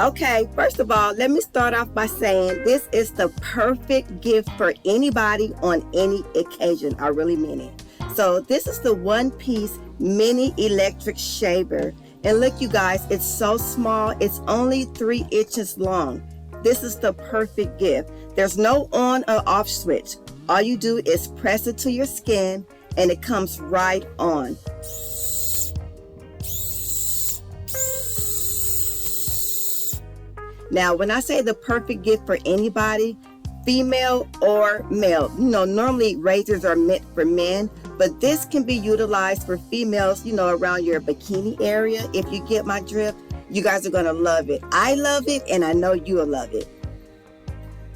Okay, first of all, let me start off by saying this is the perfect gift for anybody on any occasion. I really mean it. So this is the one-piece mini electric shaver. And look, you guys, it's so small. It's only 3 inches long. This is the perfect gift. There's no on or off switch. All you do is press it to your skin and it comes right on. Now, when I say the perfect gift for anybody, female or male, normally razors are meant for men, but this can be utilized for females, around your bikini area. If you get my drift, you guys are going to love it. I love it, and I know you'll love it.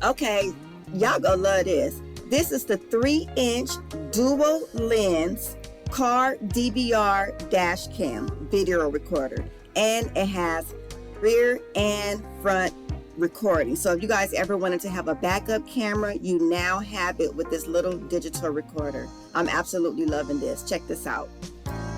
Okay, y'all gonna love this. This is the 3-inch dual lens car DVR dash cam video recorder, and it has rear and front recording. So if you guys ever wanted to have a backup camera, you now have it with this little digital recorder. I'm absolutely loving this. Check this out.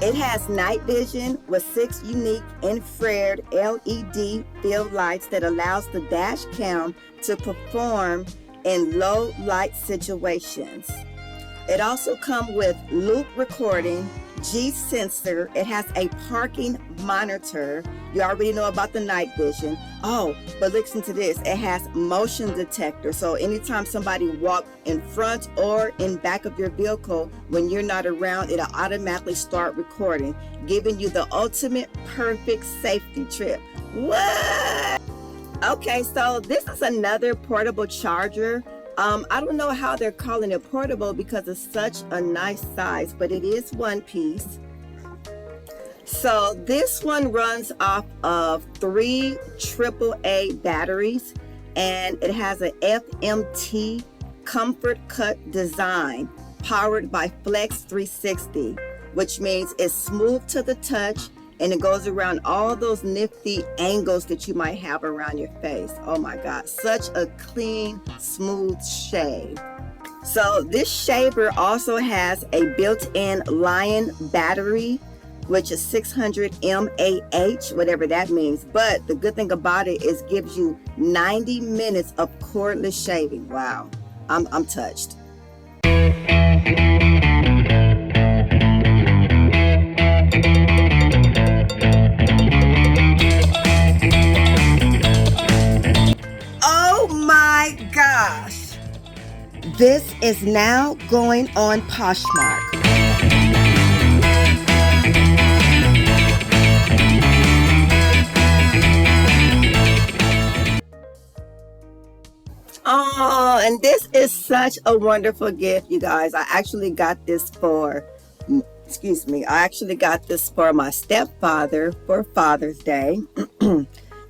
It has night vision with 6 unique infrared LED field lights that allows the dash cam to perform in low light situations. It also comes with loop recording, G sensor. It has a parking monitor. You already know about the night vision. Oh, but listen to this. It has motion detector. So anytime somebody walks in front or in back of your vehicle, when you're not around, it'll automatically start recording, giving you the ultimate perfect safety trip. What? Okay, so this is another portable charger. I don't know how they're calling it portable because it's such a nice size, but it is one piece. So this one runs off of 3 AAA batteries, and it has an FMT Comfort Cut design powered by Flex 360, which means it's smooth to the touch and it goes around all those nifty angles that you might have around your face. Oh my God, such a clean, smooth shave. So this shaver also has a built-in Lion battery, which is 600 mAh, whatever that means. But the good thing about it is gives you 90 minutes of cordless shaving. Wow, I'm touched. Gosh, this is now going on Poshmark. Oh, and this is such a wonderful gift, you guys. I actually got this for my stepfather for Father's Day.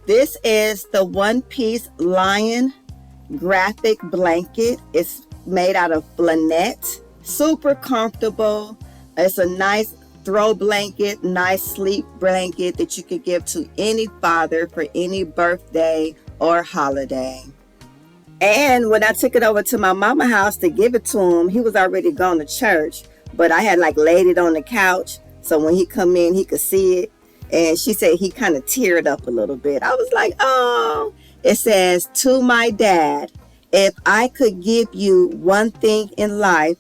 This is the one-piece Lion graphic blanket. It's made out of flannel, super comfortable. It's a nice throw blanket, nice sleep blanket that you could give to any father for any birthday or holiday. And when I took it over to my mama house to give it to him, he was already gone to church, but I had laid it on the couch so when he come in he could see it. And she said he kind of teared up a little bit. I was like, oh. It says, to my dad, if I could give you one thing in life,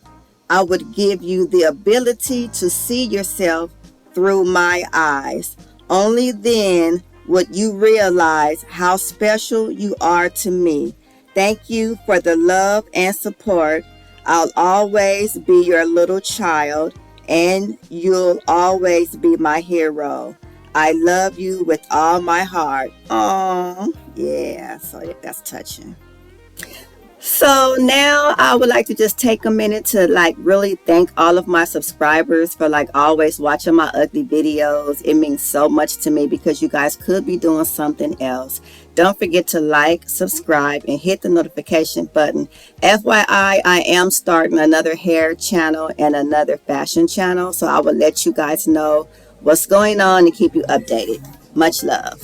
I would give you the ability to see yourself through my eyes. Only then would you realize how special you are to me. Thank you for the love and support. I'll always be your little child, and you'll always be my hero. I love you with all my heart. Oh, yeah. So that's touching. So now I would like to just take a minute to really thank all of my subscribers for always watching my ugly videos. It means so much to me because you guys could be doing something else. Don't forget to like, subscribe, and hit the notification button. FYI, I am starting another hair channel and another fashion channel. So I will let you guys know what's going on and keep you updated. Much love.